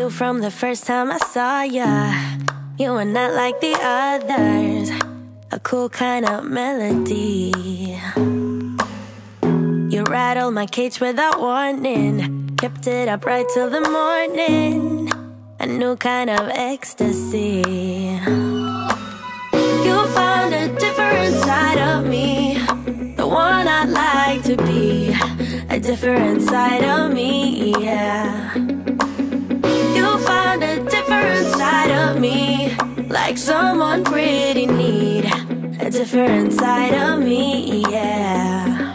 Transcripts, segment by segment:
knew from the first time I saw ya, you were not like the others, a cool kind of melody. You rattled my cage without warning, kept it up right till the morning, a new kind of ecstasy. You found a different side of me, the one I'd like to be, a different side of me, yeah. You found a different side of me, like someone pretty neat, a different side of me, yeah.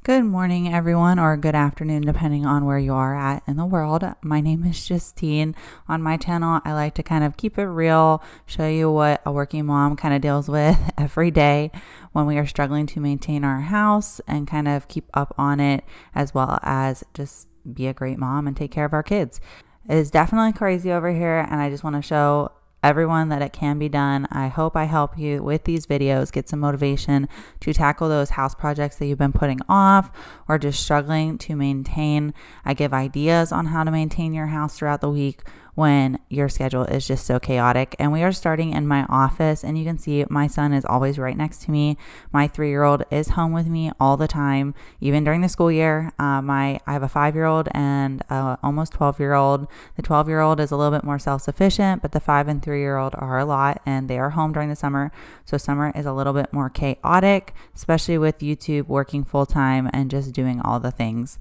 Good morning, everyone, or good afternoon, depending on where you are at in the world. My name is Justine. On my channel, I like to kind of keep it real, show you what a working mom kind of deals with every day when we are struggling to maintain our house and kind of keep up on it, as well as just be a great mom and take care of our kids. It is definitely crazy over here, and I just want to show everyone that it can be done. I hope I help you with these videos, get some motivation to tackle those house projects that you've been putting off or just struggling to maintain. I give ideas on how to maintain your house throughout the week when your schedule is just so chaotic. And we are starting in my office, and you can see my son is always right next to me. My 3-year-old is home with me all the time, even during the school year. I have a 5-year-old and almost 12-year-old. The 12-year-old is a little bit more self-sufficient, but the 5 and 3-year-old are a lot, and they are home during the summer. So summer is a little bit more chaotic, especially with YouTube, working full-time and just doing all the things.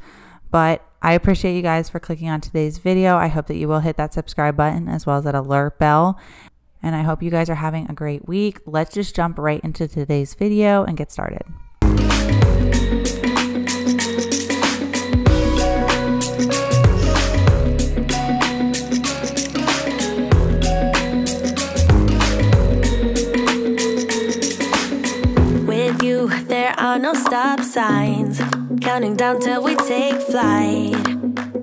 But I appreciate you guys for clicking on today's video. I hope that you will hit that subscribe button as well as that alert bell. And I hope you guys are having a great week. Let's just jump right into today's video and get started. With you, there are no stop signs, counting down till we take flight.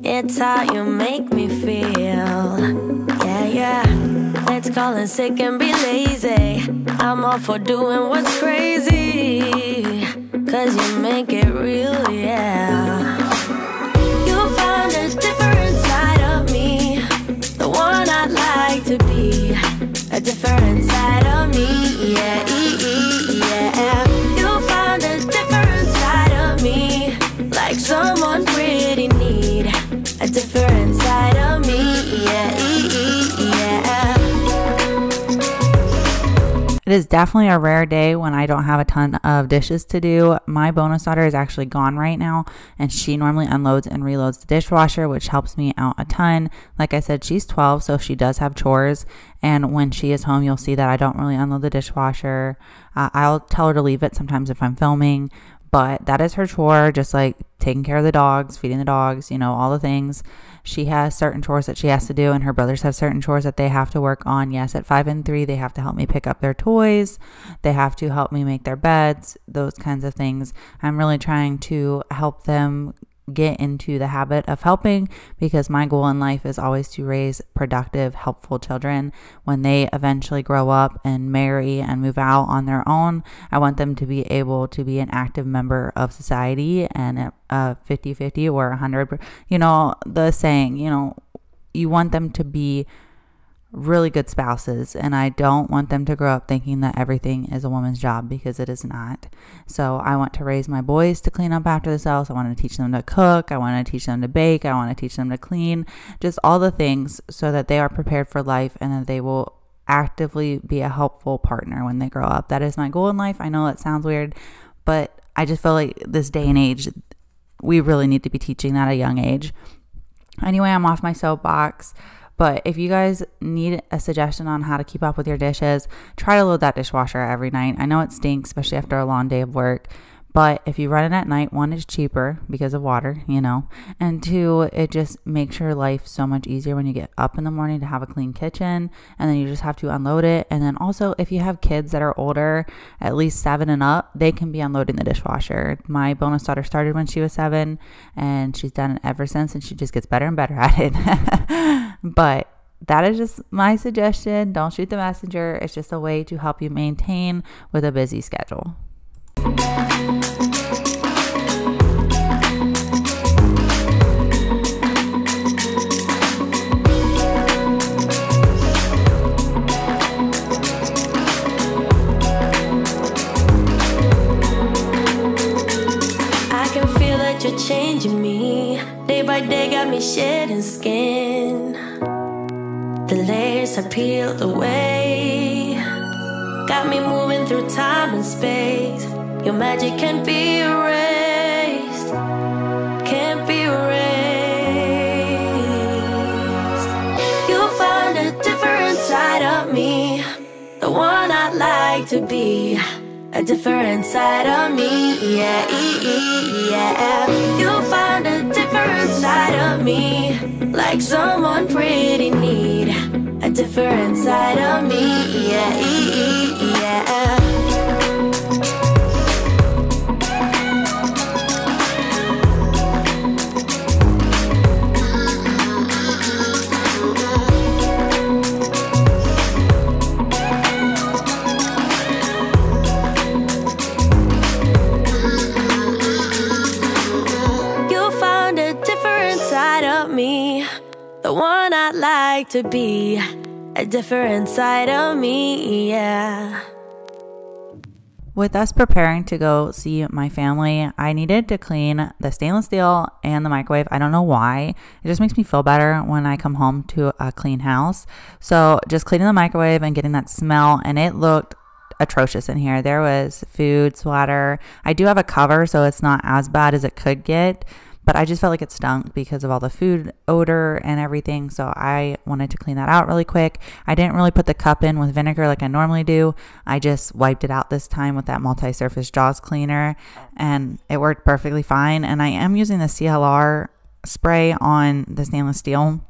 It's how you make me feel. Yeah, yeah. Let's call in sick and be lazy. I'm all for doing what's crazy, 'cause you make it real, yeah. You found a different side of me, the one I'd like to be, a different side of me, yeah, yeah. You found a different side of me, like someone pretty neat, a different side of me, yeah, yeah. It is definitely a rare day when I don't have a ton of dishes to do. My bonus daughter is actually gone right now, and she normally unloads and reloads the dishwasher, which helps me out a ton. Like I said, she's 12, so she does have chores, and when she is home, you'll see that I don't really unload the dishwasher. I'll tell her to leave it sometimes if I'm filming, but that is her chore, just like taking care of the dogs, feeding the dogs, you know, all the things. She has certain chores that she has to do, and her brothers have certain chores that they have to work on. Yes, at 5 and 3, they have to help me pick up their toys. They have to help me make their beds, those kinds of things. I'm really trying to help them get into the habit of helping, because my goal in life is always to raise productive, helpful children. When they eventually grow up and marry and move out on their own, I want them to be able to be an active member of society, and 50-50 or 100, you know, the saying, you know, you want them to be really good spouses, and I don't want them to grow up thinking that everything is a woman's job, because it is not. So I want to raise my boys to clean up after themselves. I want to teach them to cook. I want to teach them to bake. I want to teach them to clean, just all the things so that they are prepared for life and that they will actively be a helpful partner when they grow up. That is my goal in life. I know it sounds weird, but I just feel like this day and age, we really need to be teaching that at a young age. Anyway, I'm off my soapbox. But if you guys need a suggestion on how to keep up with your dishes, try to load that dishwasher every night. I know it stinks, especially after a long day of work. But if you run it at night, 1, it's cheaper because of water, you know, and 2, it just makes your life so much easier when you get up in the morning to have a clean kitchen, and then you just have to unload it. And then also, if you have kids that are older, at least 7 and up, they can be unloading the dishwasher. My bonus daughter started when she was 7, and she's done it ever since, and she just gets better and better at it. But that is just my suggestion. Don't shoot the messenger. It's just a way to help you maintain with a busy schedule. you're changing me. Day by day got me shedding skin. The layers are peeled away, got me moving through time and space. Your magic can't be erased, can't be erased. You'll find a different side of me, the one I'd like to be. A different side of me, yeah, yeah. You'll find a different side of me, like someone pretty neat. A different side of me, yeah, yeah. The one I'd like to be, a different side of me, yeah. With us preparing to go see my family, I needed to clean the stainless steel and the microwave. I don't know why. It just makes me feel better when I come home to a clean house. So just cleaning the microwave and getting that smell, and it looked atrocious in here. There was food splatter. I do have a cover, so it's not as bad as it could get, but I just felt like it stunk because of all the food odor and everything. So I wanted to clean that out really quick. I didn't really put the cup in with vinegar like I normally do. I just wiped it out this time with that multi-surface jaws cleaner, and it worked perfectly fine. And I am using the CLR spray on the stainless steel.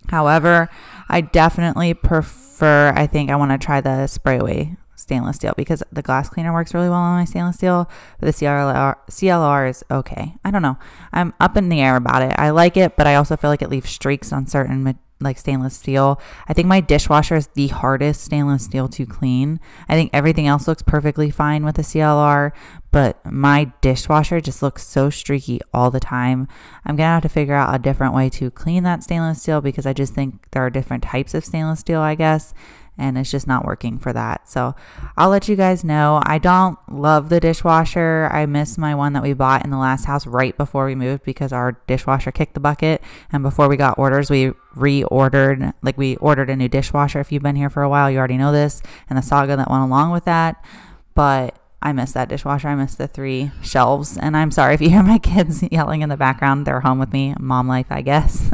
However, I definitely prefer, I think I want to try the spray away stainless steel because the glass cleaner works really well on my stainless steel, but the CLR is okay. I don't know. I'm up in the air about it. I like it, but I also feel like it leaves streaks on certain like stainless steel. I think my dishwasher is the hardest stainless steel to clean. I think everything else looks perfectly fine with the CLR, but my dishwasher just looks so streaky all the time. I'm gonna have to figure out a different way to clean that stainless steel because I just think there are different types of stainless steel, I guess, and it's just not working for that. So I'll let you guys know. I don't love the dishwasher. I miss my one that we bought in the last house right before we moved because our dishwasher kicked the bucket. And before we got orders, we reordered, like we ordered a new dishwasher. If you've been here for a while, you already know this and the saga that went along with that. But I miss that dishwasher. I miss the 3 shelves. And I'm sorry if you hear my kids yelling in the background. They're home with me. Mom life, I guess.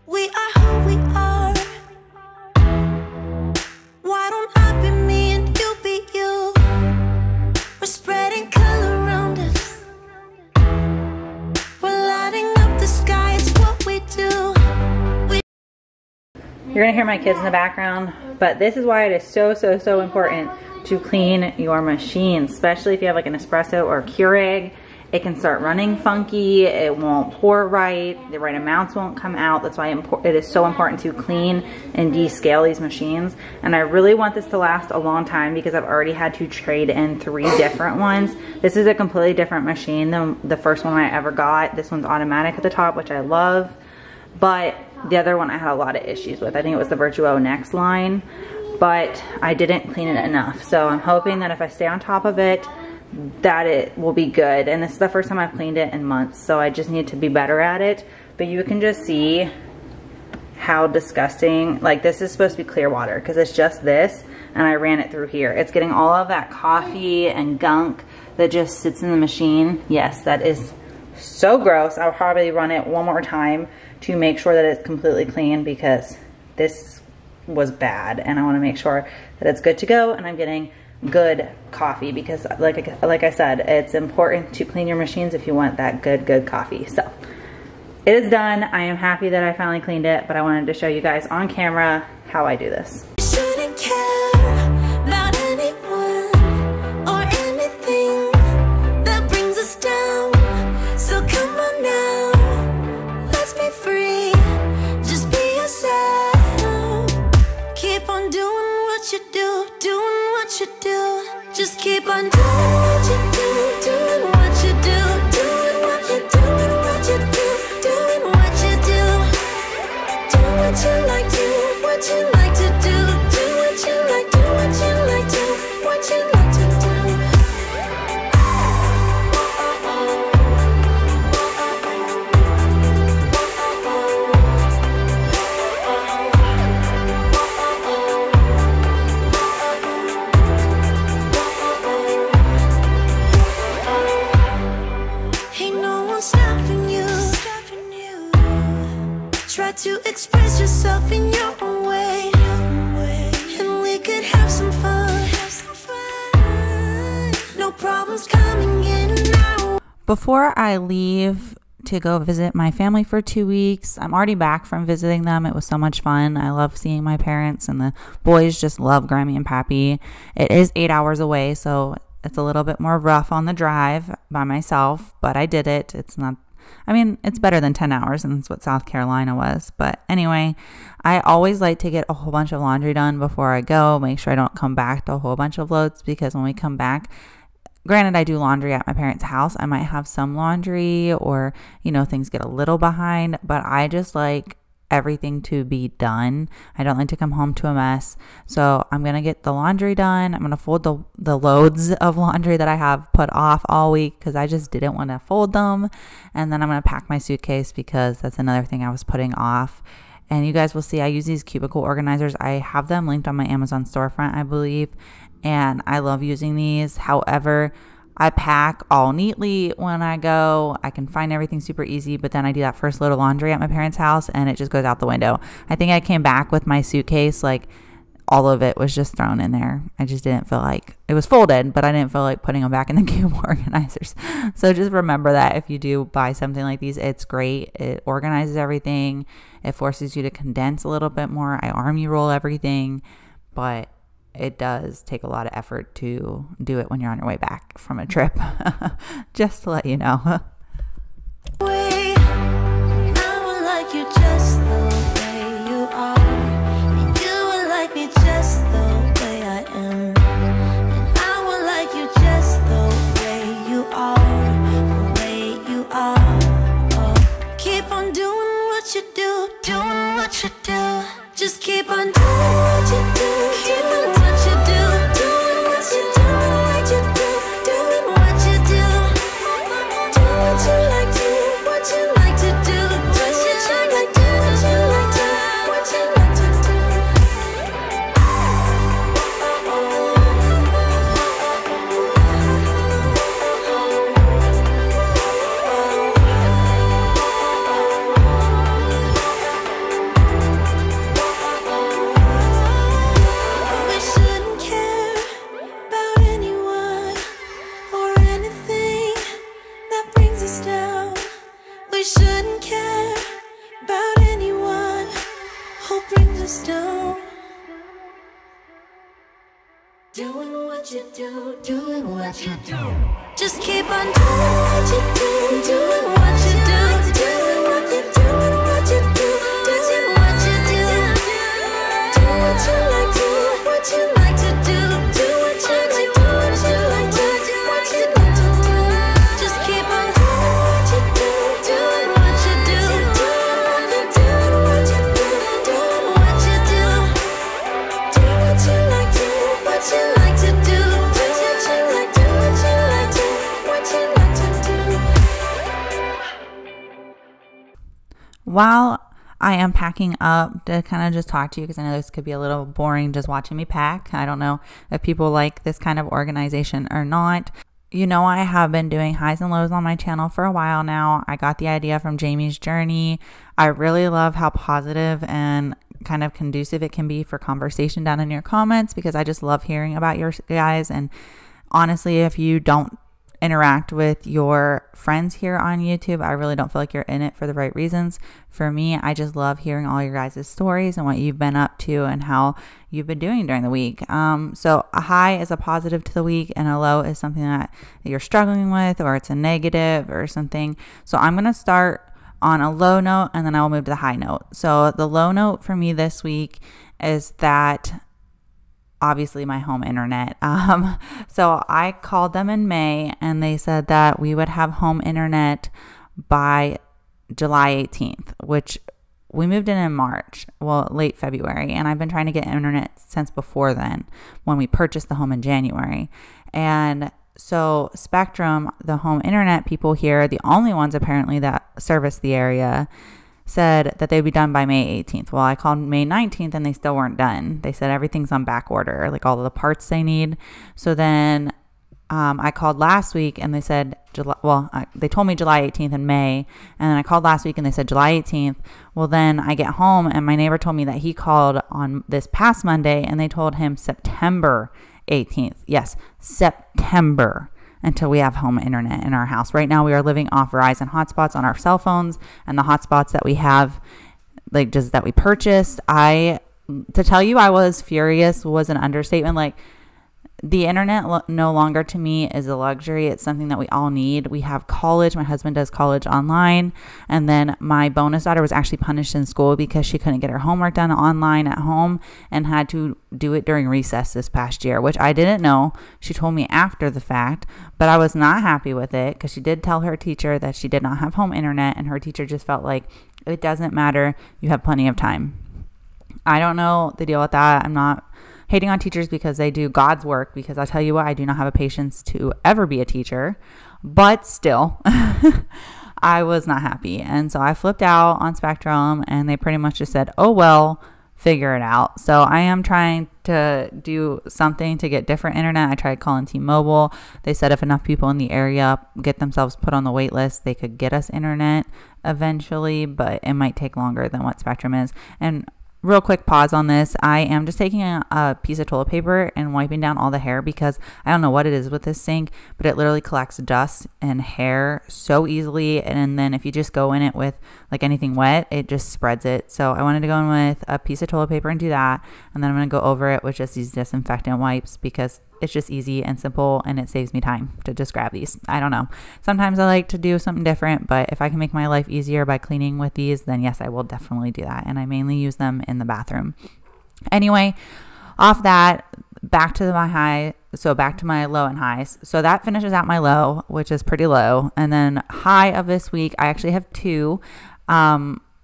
We are who we are. Why don't I be me and you be you? We're spreading color around us. We're lighting up the sky, it's what we do. You're gonna hear my kids in the background, but this is why it is so important to clean your machine, especially if you have like an espresso or a Keurig. It can start running funky, it won't pour right, the right amounts won't come out. That's why it is so important to clean and descale these machines. And I really want this to last a long time because I've already had to trade in 3 different ones. This is a completely different machine than the first one I ever got. This one's automatic at the top, which I love, but the other one I had a lot of issues with. I think it was the Virtuo Next line, but I didn't clean it enough. So I'm hoping that if I stay on top of it, that it will be good. And this is the first time I've cleaned it in months, so I just need to be better at it. But you can just see how disgusting, like this is supposed to be clear water because it's just this, and I ran it through here. It's getting all of that coffee and gunk that just sits in the machine. Yes, that is so gross. I'll probably run it one more time to make sure that it's completely clean because this was bad, and I want to make sure that it's good to go and I'm getting good coffee because like I said, it's important to clean your machines if you want that good coffee. So it is done. I am happy that I finally cleaned it, but I wanted to show you guys on camera how I do this. Shouldn't care about anyone or anything that brings us down. So come on now, let's be free. Just be yourself. Keep on doing what you do, doing what you do. Just keep on doing what you do, doing what you do, doing what you do, doing what you do, doing what you do. Do what you like, do what you like to do, do what you like, do what you like, do what you like to do. to express yourself in your own way, and we could have some fun. No problems coming in now. Before I leave to go visit my family for 2 weeks, I'm already back from visiting them. It was so much fun. I love seeing my parents, and the boys just love Grammy and Pappy. It is 8 hours away, so it's a little bit more rough on the drive by myself, but I did it. It's not, I mean, it's better than 10 hours, and that's what South Carolina was. But anyway, I always like to get a whole bunch of laundry done before I go, make sure I don't come back to a whole bunch of loads, because when we come back, granted, I do laundry at my parents' house. I might have some laundry, or, things get a little behind, but I just like everything to be done. I don't like to come home to a mess. So I'm going to get the laundry done. I'm going to fold the loads of laundry that I have put off all week, because I just didn't want to fold them. And then I'm going to pack my suitcase, because that's another thing I was putting off. And you guys will see I use these cubicle organizers. I have them linked on my Amazon storefront, I believe. And I love using these. However, I pack all neatly when I go. I can find everything super easy, but then I do that first load of laundry at my parents' house and it just goes out the window. I think I came back with my suitcase, like all of it was just thrown in there. I just didn't feel like, it was folded, but I didn't feel like putting them back in the cube organizers. So just remember that if you do buy something like these, it's great. It organizes everything. It forces you to condense a little bit more. I army roll everything, but it does take a lot of effort to do it when you're on your way back from a trip. Just to let you know. I would like you just the way you are. You would like me just the way I am. And I would like you just the way you are. The way you are. Oh. Keep on doing what you do. Doing what you do. Just keep on doing what you do. Keep on doing what you do. Doing what you do. What you do. Doing what you do. Do what you like to. What you like to do. What you like to. What you like to. What you like to do. We shouldn't care about anyone or anything that brings us down. We shouldn't care about anyone who brings us down. Doing what you do, doing what you do. Just keep on doing what you do, doing what you do, doing what you do, what you do, doing what you do. Do what you like to, what you like to do, do what you like to, what you like to, what you like to do. Just keep on doing what you do, doing what you do, doing what you do, what you do, doing what you do. Do what you like to, what you like to do, do what you like to, what you like to, what you like to do. While I am packing up, to kind of just talk to you, because I know this could be a little boring just watching me pack. I don't know if people like this kind of organization or not. I have been doing highs and lows on my channel for a while now. I got the idea from Jamie's journey. I really love how positive and kind of conducive it can be for conversation down in your comments, because I just love hearing about your guys. And honestly, if you don't interact with your friends here on YouTube, I really don't feel like you're in it for the right reasons. For me, I just love hearing all your guys' stories and what you've been up to and how you've been doing during the week. So a high is a positive to the week, and a low is something that you're struggling with, or it's a negative or something. So I'm going to start on a low note, and then I will move to the high note. So the low note for me this week is that obviously my home internet. So I called them in May, and they said that we would have home internet by July 18th, which we moved in March, well, late February. And I've been trying to get internet since before then, when we purchased the home in January. And so Spectrum, the home internet people here, the only ones apparently that service the area, said that they'd be done by May 18th. Well, I called May 19th and they still weren't done. They said everything's on back order, like all of the parts they need. So then I called last week and they said they told me July 18th in May, and then I called last week and they said July 18th. Well, then I get home and my neighbor told me that he called on this past Monday and they told him September 18th. Yes, September, until we have home internet in our house. Right now we are living off Verizon hotspots on our cell phones, and the hotspots that we have, like just that we purchased, to tell you I was furious was an understatement. Like, the internet no longer to me is a luxury. It's something that we all need. We have college. My husband does college online. And then my bonus daughter was actually punished in school because she couldn't get her homework done online at home and had to do it during recess this past year, which I didn't know. She told me after the fact, but I was not happy with it because she did tell her teacher that she did not have home internet, and her teacher just felt like it doesn't matter. You have plenty of time. I don't know the deal with that. I'm not hating on teachers because they do God's work, because I'll tell you what, I do not have a patience to ever be a teacher, but still I was not happy. And so I flipped out on Spectrum and they pretty much just said, oh, well, figure it out. So I am trying to do something to get different internet. I tried calling T-Mobile. They said if enough people in the area get themselves put on the wait list, they could get us internet eventually, but it might take longer than what Spectrum is. And real quick pause on this. I am just taking a piece of toilet paper and wiping down all the hair because I don't know what it is with this sink, but it literally collects dust and hair so easily. And then if you just go in it with like anything wet, it just spreads it. So I wanted to go in with a piece of toilet paper and do that. And then I'm going to go over it with just these disinfectant wipes because it's just easy and simple and it saves me time to just grab these. I don't know. Sometimes I like to do something different, but if I can make my life easier by cleaning with these, then yes, I will definitely do that. And I mainly use them in the bathroom. Anyway, off that, back to my low and highs. So that finishes out my low, which is pretty low. And then high of this week, I actually have two.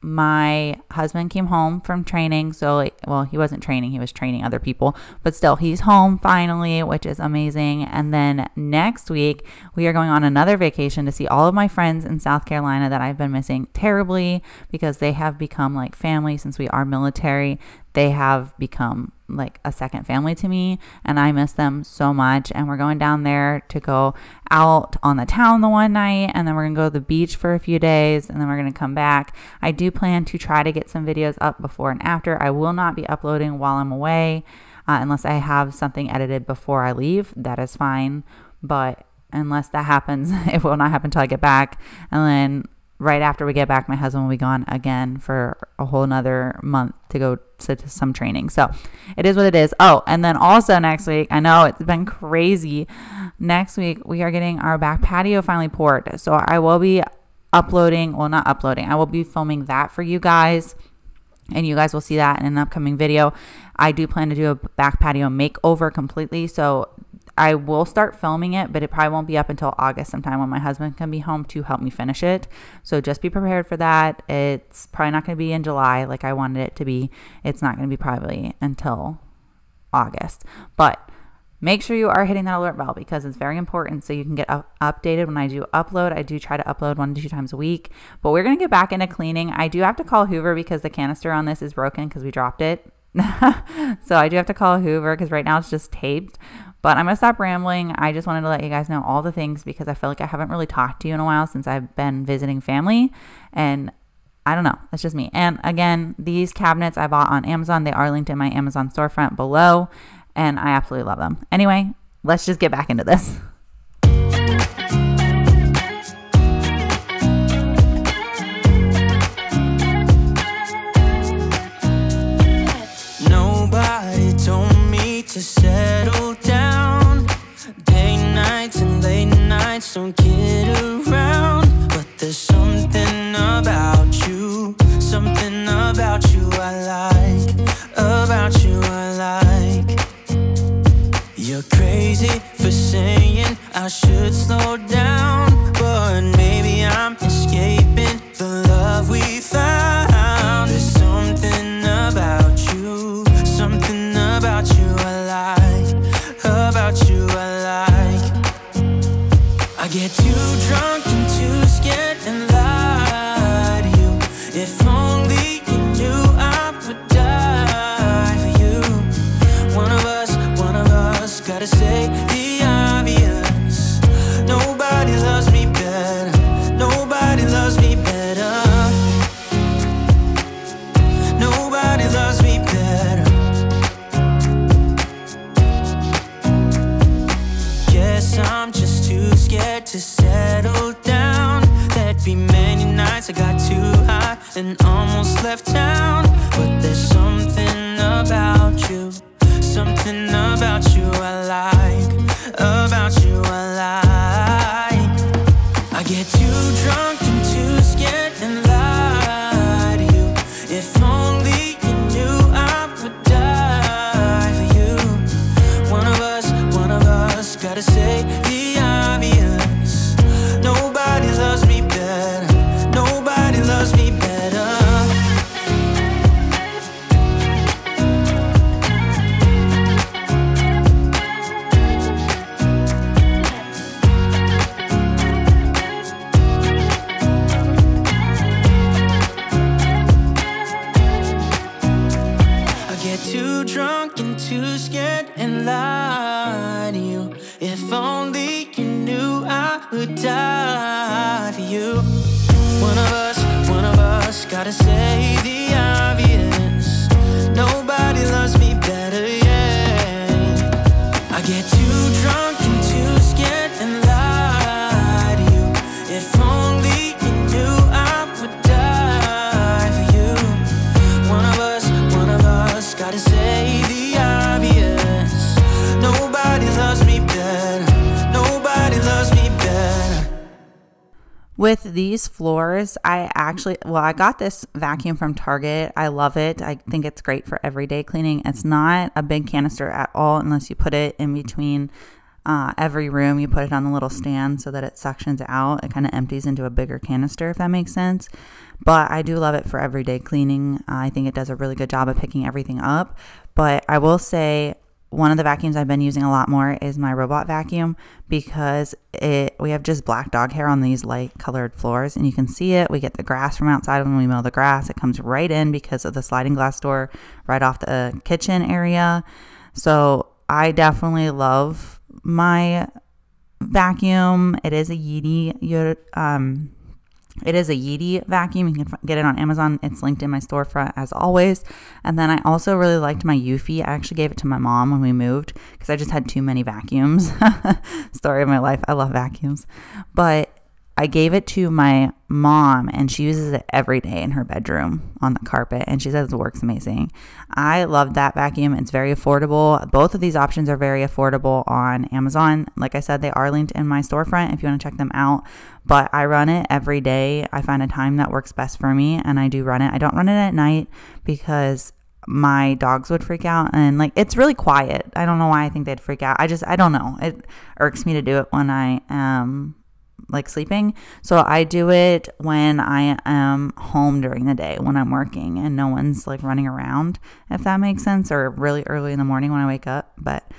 My husband came home from training. So, well, he wasn't training. He was training other people. But still, he's home finally, which is amazing. And then next week, we are going on another vacation to see all of my friends in South Carolina that I've been missing terribly because they have become like family since we are military. They have become like a second family to me, and I miss them so much. And we're going down there to go out on the town the one night, and then we're gonna go to the beach for a few days, and then we're gonna come back. I do plan to try to get some videos up before and after. I will not be uploading while I'm away unless I have something edited before I leave. That is fine, but unless that happens, it will not happen until I get back. And then right after we get back, my husband will be gone again for a whole nother month to go to some training. So it is what it is. Oh, and then also next week, I know it's been crazy. Next week, we are getting our back patio finally poured. So I will be I will be filming that for you guys. And you guys will see that in an upcoming video. I do plan to do a back patio makeover completely. So I will start filming it, but it probably won't be up until August sometime when my husband can be home to help me finish it. So just be prepared for that. It's probably not going to be in July like I wanted it to be. It's not going to be probably until August. But make sure you are hitting that alert bell because it's very important so you can get updated when I do upload. I do try to upload 1 to 2 times a week. But we're going to get back into cleaning. I do have to call Hoover because the canister on this is broken because we dropped it. So I do have to call Hoover because right now it's just taped. But I'm going to stop rambling. I just wanted to let you guys know all the things because I feel like I haven't really talked to you in a while since I've been visiting family. And I don't know. That's just me. And again, these cabinets I bought on Amazon. They are linked in my Amazon storefront below. And I absolutely love them. Anyway, let's just get back into this. Nobody told me to settle down. Day nights and late nights don't get around. But there's something about you I like. About you I like. You're crazy for saying I should slow down, but maybe I'm escaping the love we found. There's something about you I like. About you I like. I get too drunk and too scared and lie to you. If only you knew I would die for you. One of us gotta say the obvious. I'm just too scared to settle down. There'd be many nights I got too high and almost left town. But there's something about you, something about you I like, about you I like. I get too drunk and too scared and lie to you. If only you knew I would die for you. One of us gotta say the obvious. Nobody loves me better, nobody loves me better. Too drunk and too scared and lie to you. If only you knew I would die for you. One of us gotta say the obvious. Nobody loves me better, yeah. I get too drunk and too scared and lie to you. If only you knew I would die for you. One of us gotta say the obvious. Nobody loves me better, nobody loves me better. With these floors, I got this vacuum from Target. I love it. I think it's great for everyday cleaning. It's not a big canister at all unless you put it in between every room. You put it on the little stand so that it suctions out. It kind of empties into a bigger canister, if that makes sense. But I do love it for everyday cleaning. I think it does a really good job of picking everything up. But I will say one of the vacuums I've been using a lot more is my robot vacuum, because we have just black dog hair on these light colored floors, and you can see it. We get the grass from outside when we mow the grass. It comes right in because of the sliding glass door right off the kitchen area. So I definitely love my vacuum. It is a Yeti. It is a Yeti vacuum. You can get it on Amazon. It's linked in my storefront as always. And then I also really liked my Eufy. I actually gave it to my mom when we moved because I just had too many vacuums. Story of my life. I love vacuums. But I gave it to my mom, and she uses it every day in her bedroom on the carpet, and she says it works amazing. I love that vacuum. It's very affordable. Both of these options are very affordable on Amazon. Like I said, they are linked in my storefront if you want to check them out. But I run it every day. I find a time that works best for me, and I do run it. I don't run it at night because my dogs would freak out, and like it's really quiet. I don't know why I think they'd freak out. I don't know. It irks me to do it when I am like sleeping. So I do it when I am home during the day when I'm working and no one's like running around, if that makes sense, or really early in the morning when I wake up. But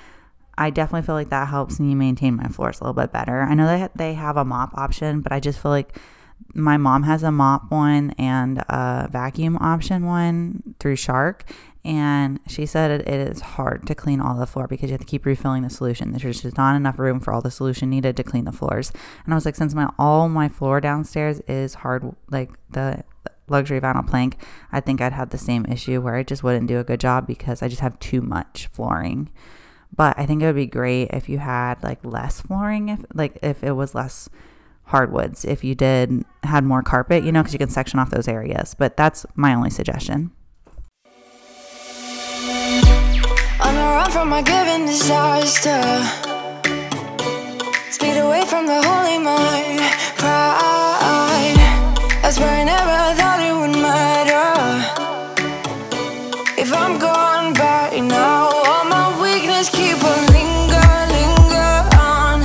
I definitely feel like that helps me maintain my floors a little bit better. I know that they have a mop option, but I just feel like my mom has a mop one and a vacuum option one through Shark. And she said it is hard to clean all the floor because you have to keep refilling the solution. There's just not enough room for all the solution needed to clean the floors. And I was like, since all my floor downstairs is hard, like the luxury vinyl plank, I think I'd have the same issue where I just wouldn't do a good job because I just have too much flooring. But I think it would be great if you had like less flooring, if it was less hardwoods, if you had more carpet, because you can section off those areas. But that's my only suggestion. On a run from my given disaster, speed away from the holy mind, pride. That's where I never thought it would matter. If I'm gone by now, all my weakness keep on linger on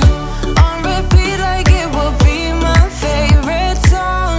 repeat like it will be my favorite song.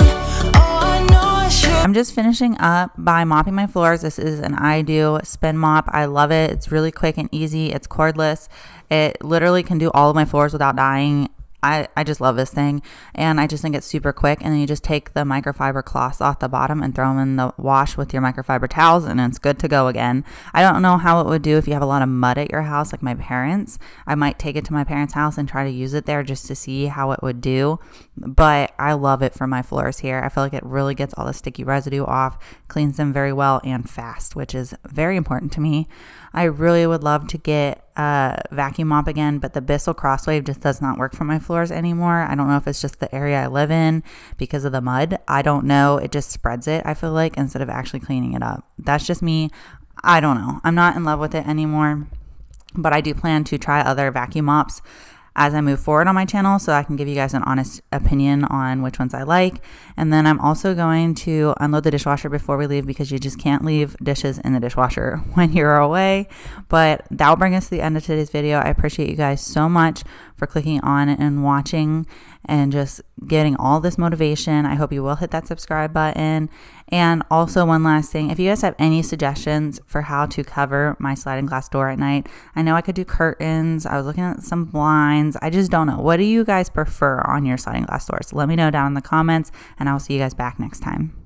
Oh, I know I should. I'm just finishing up by mopping my floors. This is an IDOO spin mop. I love it. It's really quick and easy. It's cordless. It literally can do all of my floors without dying. I just love this thing, and I just think it's super quick. And then you just take the microfiber cloths off the bottom and throw them in the wash with your microfiber towels, and it's good to go again. I don't know how it would do if you have a lot of mud at your house like my parents. I might take it to my parents' house and try to use it there just to see how it would do, but I love it for my floors here. I feel like it really gets all the sticky residue off, cleans them very well and fast, which is very important to me. I really would love to get vacuum mop again, but the Bissell Crosswave just does not work for my floors anymore. I don't know if it's just the area I live in because of the mud. I don't know. It just spreads it, I feel like, instead of actually cleaning it up. That's just me. I don't know. I'm not in love with it anymore, but I do plan to try other vacuum mops as I move forward on my channel so I can give you guys an honest opinion on which ones I like. And then I'm also going to unload the dishwasher before we leave because you just can't leave dishes in the dishwasher when you're away. But that will bring us to the end of today's video. I appreciate you guys so much for clicking on and watching and just getting all this motivation. I hope you will hit that subscribe button. And also one last thing, if you guys have any suggestions for how to cover my sliding glass door at night, I know I could do curtains. I was looking at some blinds. I just don't know. What do you guys prefer on your sliding glass doors? Let me know down in the comments, and I'll see you guys back next time.